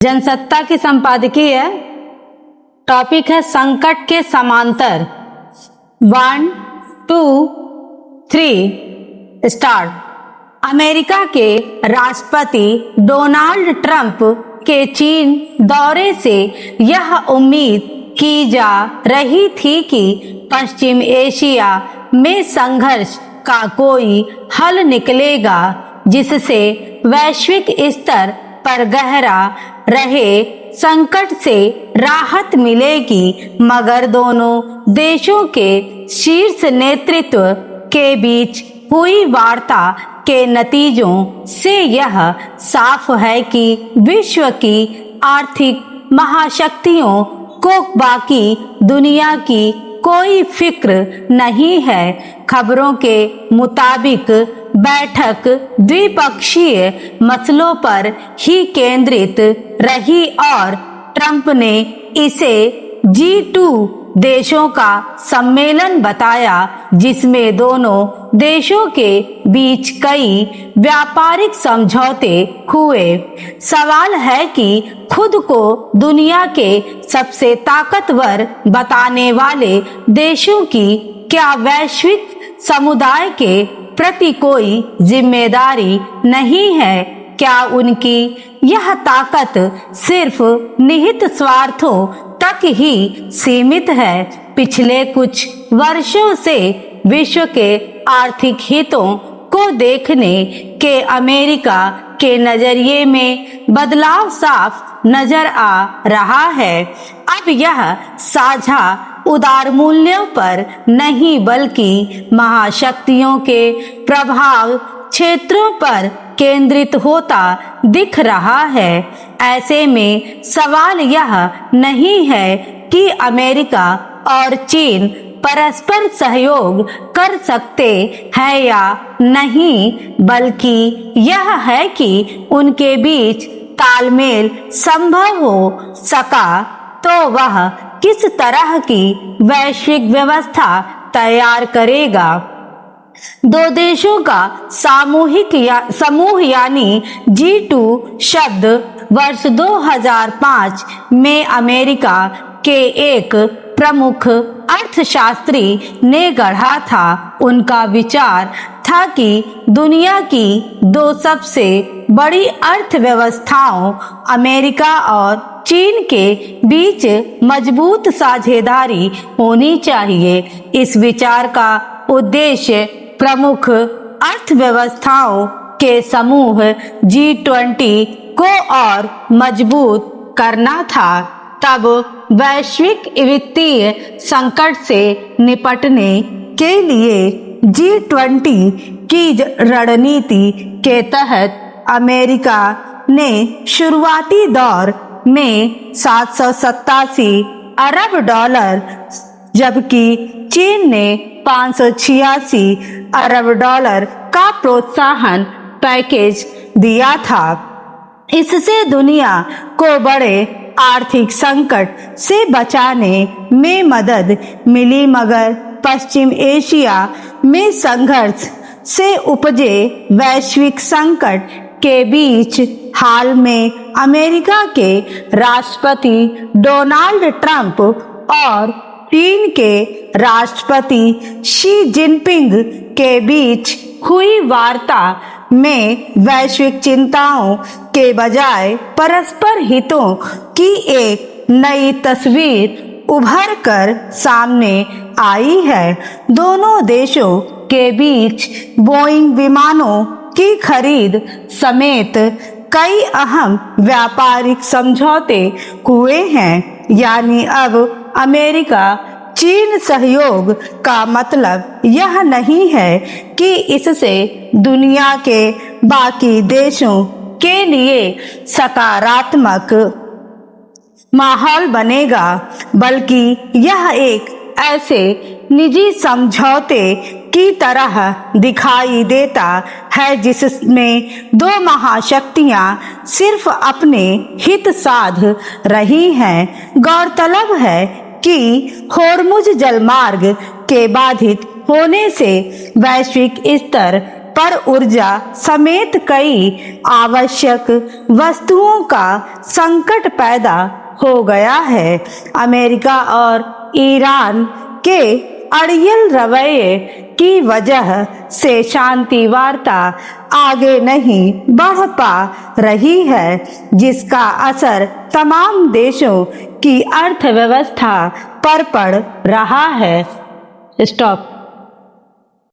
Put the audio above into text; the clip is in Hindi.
जनसत्ता की संपादकीय टॉपिक है संकट के समांतर। 1, 2, 3 स्टार्ट। अमेरिका के राष्ट्रपति डोनाल्ड ट्रंप के चीन दौरे से यह उम्मीद की जा रही थी कि पश्चिम एशिया में संघर्ष का कोई हल निकलेगा जिससे वैश्विक स्तर पर गहरा रहे संकट से राहत मिलेगी, मगर दोनों देशों के शीर्ष नेतृत्व के बीच हुई वार्ता के नतीजों से यह साफ है कि विश्व की आर्थिक महाशक्तियों को बाकी दुनिया की कोई फिक्र नहीं है। खबरों के मुताबिक बैठक द्विपक्षीय मसलों पर ही केंद्रित रही और ट्रंप ने इसे G2 देशों का सम्मेलन बताया, जिसमें दोनों देशों के बीच कई व्यापारिक समझौते हुए। सवाल है कि खुद को दुनिया के सबसे ताकतवर बताने वाले देशों की क्या वैश्विक समुदाय के प्रति कोई जिम्मेदारी नहीं है? क्या उनकी यह ताकत सिर्फ निहित स्वार्थों तक ही सीमित है? पिछले कुछ वर्षों से विश्व के आर्थिक हितों को देखने के अमेरिका के नजरिए में बदलाव साफ नजर आ रहा है। अब यह साझा उदार मूल्यों पर नहीं बल्कि महाशक्तियों के प्रभाव क्षेत्रों पर केंद्रित होता दिख रहा है। ऐसे में सवाल यह नहीं है कि अमेरिका और चीन परस्पर सहयोग कर सकते हैं या नहीं, बल्कि यह है कि उनके बीच तालमेल संभव हो सका तो वह किस तरह की वैश्विक व्यवस्था तैयार करेगा। दो देशों का समूह यानी G2 शब्द वर्ष 2005 में अमेरिका के एक प्रमुख अर्थशास्त्री ने गढ़ा था। उनका विचार था कि दुनिया की दो सबसे बड़ी अर्थव्यवस्थाओं अमेरिका और चीन के बीच मजबूत साझेदारी होनी चाहिए। इस विचार का उद्देश्य प्रमुख अर्थव्यवस्थाओं के समूह G20 को और मजबूत करना था। तब वैश्विक वित्तीय संकट से निपटने के लिए G20 की रणनीति के तहत अमेरिका ने शुरुआती दौर में 787 अरब डॉलर जबकि चीन ने 586 अरब डॉलर का प्रोत्साहन पैकेज दिया था। इससे दुनिया को बड़े आर्थिक संकट से बचाने में मदद मिली, मगर पश्चिम एशिया में संघर्ष से उपजे वैश्विक संकट के बीच हाल में अमेरिका के राष्ट्रपति डोनाल्ड ट्रंप और चीन के राष्ट्रपति शी जिनपिंग के बीच हुई वार्ता में वैश्विक चिंताओं के बजाय परस्पर हितों की एक नई तस्वीर उभर कर सामने आई है। दोनों देशों के बीच बोइंग विमानों की खरीद समेत कई अहम व्यापारिक समझौते हुए हैं। यानी अब अमेरिका चीन सहयोग का मतलब यह नहीं है कि इससे दुनिया के बाकी देशों के लिए सकारात्मक माहौल बनेगा, बल्कि यह एक ऐसे निजी समझौते की तरह दिखाई देता है जिसमें दो महाशक्तियां सिर्फ अपने हित साध रही हैं। गौरतलब है कि होर्मुज जलमार्ग के बाधित होने से वैश्विक स्तर पर ऊर्जा समेत कई आवश्यक वस्तुओं का संकट पैदा हो गया है। अमेरिका और ईरान के अड़ियल रवैये की वजह से शांति वार्ता आगे नहीं बढ़ पा रही है, जिसका असर तमाम देशों की अर्थव्यवस्था पर पड़ रहा है। स्टॉप।